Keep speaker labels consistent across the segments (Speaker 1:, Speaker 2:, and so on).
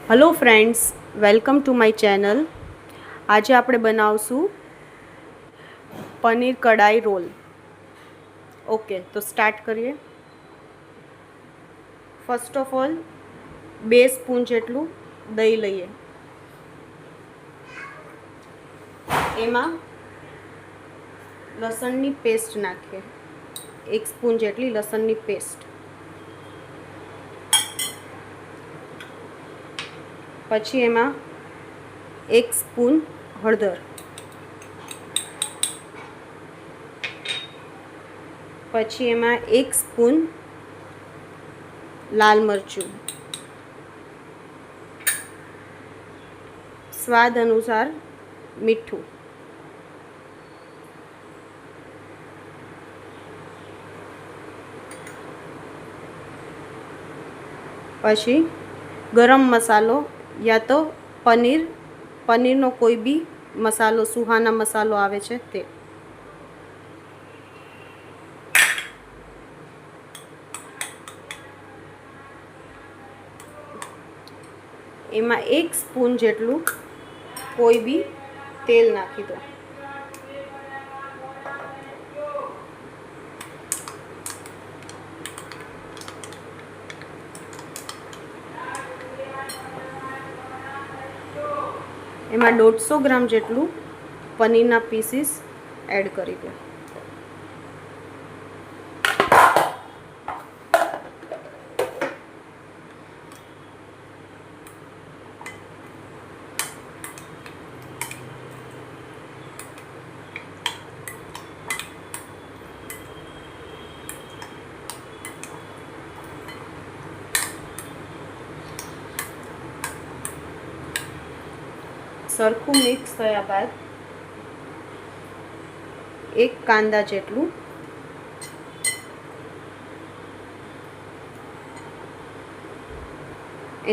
Speaker 1: Hello friends, welcome to my channel. आज આપણે બનાવશું પનીર કઢાઈ રોલ। ઓકે, તો સ્ટાર્ટ કરીએ। ફર્સ્ટ ઓફ ઓલ 2 સ્પૂન જેટલું દહીં લઈએ। એમાં લસણની પેસ્ટ નાખીએ, 1 સ્પૂન જેટલી લસણની પેસ્ટ। પછી એમાં 1 સ્પૂન હળદર, પછી એમાં 1 સ્પૂન લાલ મરચું, સ્વાદ અનુસાર મીઠું, પછી ગરમ મસાલો યા તો પનીરનો કોઈ બી મસાલો, સુહાના મસાલો આવે છે તે। એમાં 1 સ્પૂન જેટલું કોઈ બી તેલ નાખી દો। એમાં 150 ગ્રામ જેટલું પનીરના પીસીસ એડ કરી દો। સરખું મિક્સ થયા બાદ 1 કાંદા જેટલું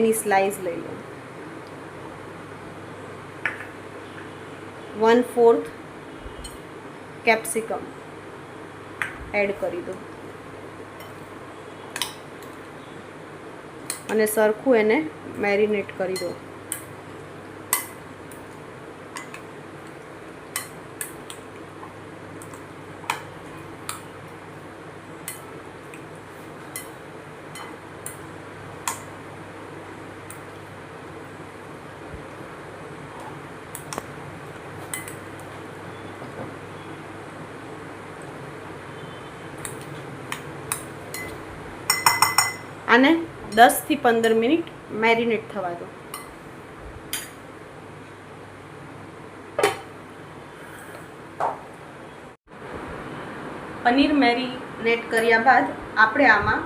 Speaker 1: એની સ્લાઈસ લઈ લો। 1/4 કેપ્સિકમ એડ કરી દો અને સરખું એને મેરિનેટ કરી દો। આને 10 થી 15 મિનિટ મેરિનેટ થવા દો। પનીર મેરિનેટ કર્યા બાદ આપણે આમાં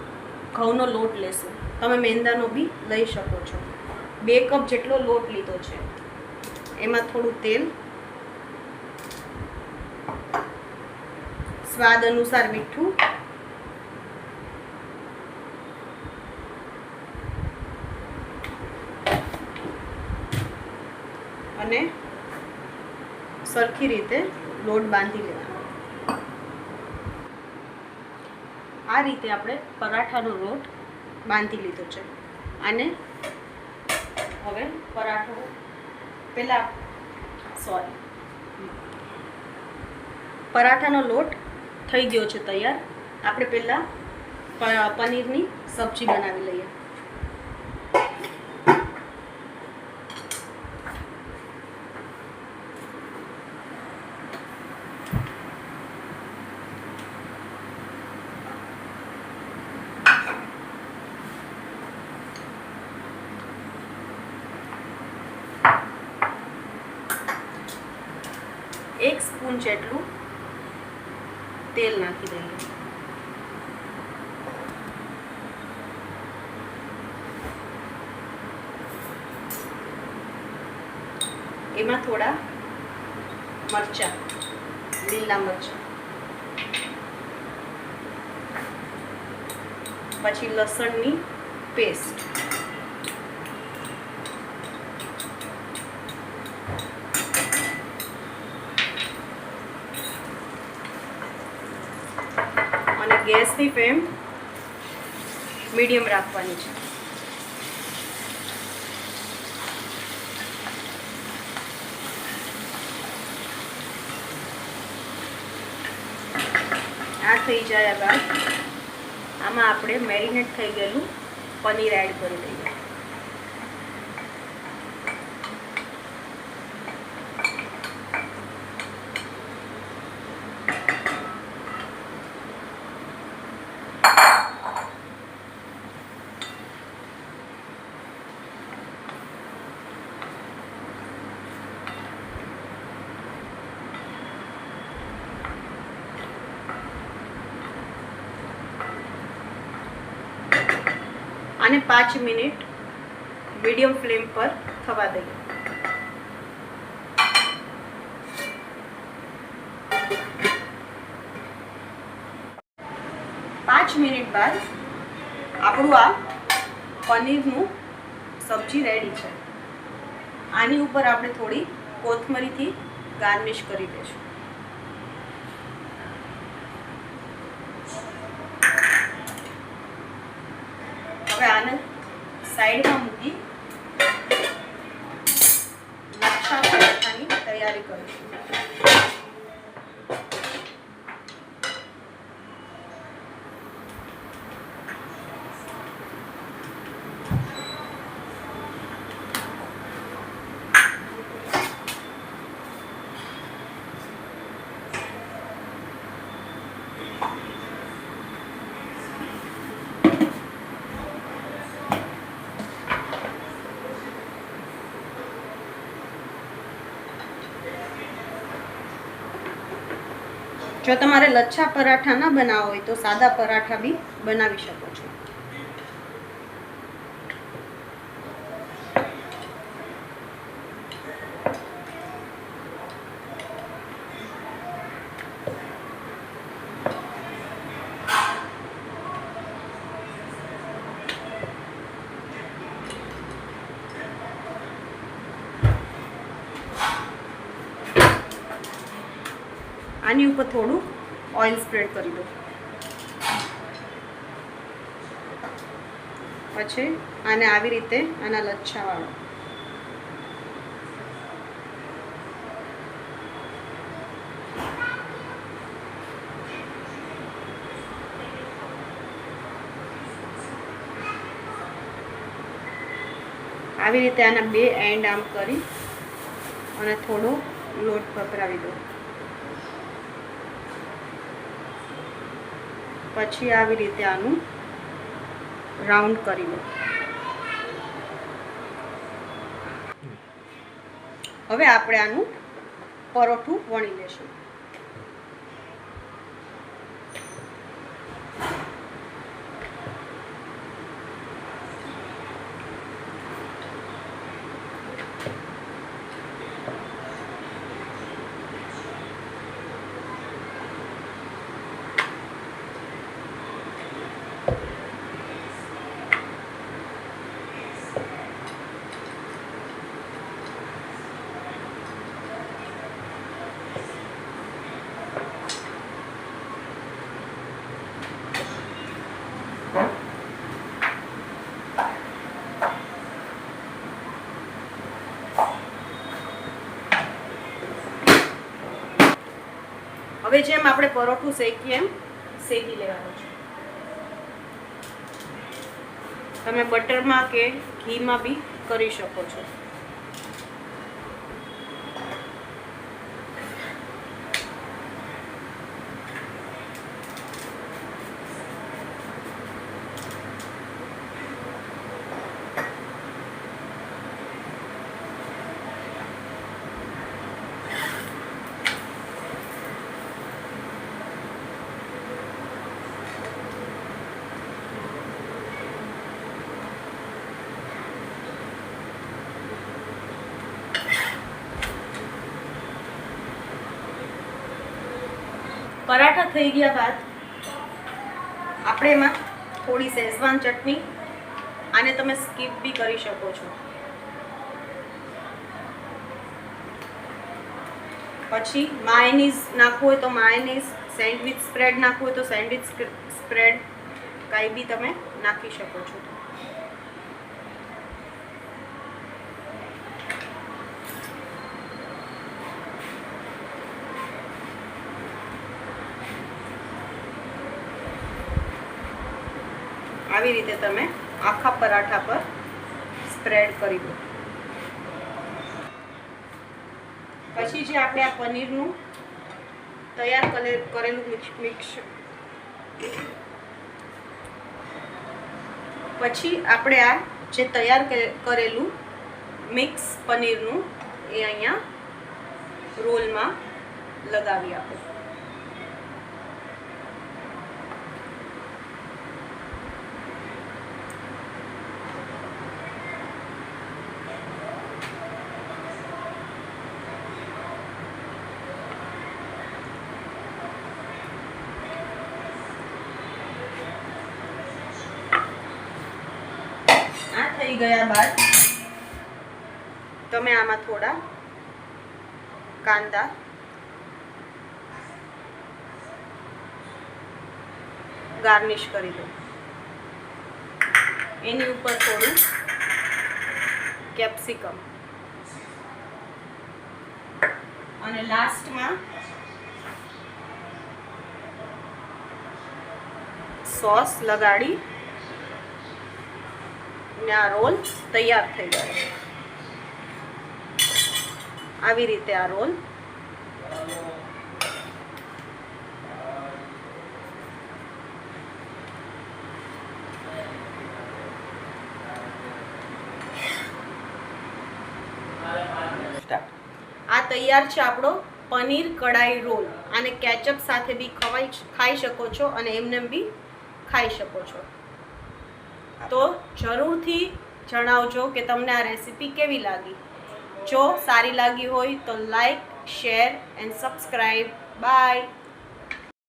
Speaker 1: ઘઉંનો લોટ લેશું। તમે મેંદાનો બી લઈ શકો છો। 2 કપ જેટલો લોટ લીધો છે। એમાં થોડું તેલ, સ્વાદ અનુસાર મીઠું, અને સરખી રીતે લોટ બાંધી લેવાનો। આ રીતે આપણે પરાઠાનો લોટ બાંધી લીધો છે। આને હવે પરાઠાનો લોટ થઈ ગયો છે તૈયાર। આપણે પહેલાં પનીરની સબ્જી બનાવી લઈએ। એક સ્પૂન જેટલું તેલ નાખી દઈએ। એમાં થોડા મરચાં, લીલા મરચાં, પછી લસણની પેસ્ટ, અને ગેસની ફ્લેમ મીડિયમ રાખવાની છે। થઈ જાય બાદ આમાં આપણે મેરિનેટ થઈ ગયેલું પનીર એડ કરી દઈએ. અને 5 મિનિટ મીડિયમ ફ્લેમ પર થવા દઈએ. પાંચ મિનિટ બાદ આપણું આ પનીરનું સબ્જી રેડી છે. આની ઉપર આપણે થોડી કોથમરીથી ગાર્નિશ કરી દઈશું. હવે આને સાઈડમાં મૂકી લચ્છા પરાઠાની તૈયારી કરીશું. જો તમારે લચ્છા પરાઠા ના બનાવવા હોય તો સાદા પરાઠા બી બનાવી શકો છો. આની ઉપર થોડું ઓઇલ સ્પ્રેડ કરી દો. પછી આને આવી રીતે આના લચ્છા વાળો આવી રીતે આના બે એન્ડ આમ કરી અને થોડો લોટ પકડાવી દો. પછી આવી રીતે આનું રાઉન્ડ કરી લો. હવે આપણે આનું પરોઠું વણી લેશું. હવે જેમ આપણે પરોઠું શેકીએ એમ શેકી લેવાનું છે. તમે બટરમાં કે ઘીમાં બી કરી શકો છો. પરાઠા થઈ ગયા બાદ આપણે એમાં થોડી શેઝવાન ચટણી, આને તમે સ્કીપ બી કરી શકો છો. પછી માયોનીઝ નાખવું હોય તો માયોનીઝ, સેન્ડવિચ સ્પ્રેડ નાખવું હોય તો સેન્ડવિચ સ્પ્રેડ કાંઈ બી તમે નાખી શકો છો. આવી રીતે તમે આખા પરાઠા પર સ્પ્રેડ કરી દો. પછી જે આપણે આ પનીરનું તૈયાર કરેલું મિક્સ, પછી આપણે આ જે તૈયાર કરેલું મિક્સ પનીરનું એ અહીંયા રોલમાં લગાવી આપો. આ થઈ ગયા બાદ તમે આમાં થોડા કાંદા ગાર્નિશ કરી દો. એની ઉપર થોડું કેપ્સિકમ અને લાસ્ટમાં સોસ લગાડી ને આ રોલ તૈયાર થઈ ગયો. આવી રીતે આ રોલ આ તૈયાર છે આપણો પનીર કઢાઈ રોલ. આને કેચઅપ સાથે બી ખાઈ શકો છો અને એમને બી ખાઈ શકો છો. તો જરૂરથી જણાવજો કે તમને આ રેસીપી કેવી લાગી. જો સારી લાગી હોય તો like, share and subscribe. By.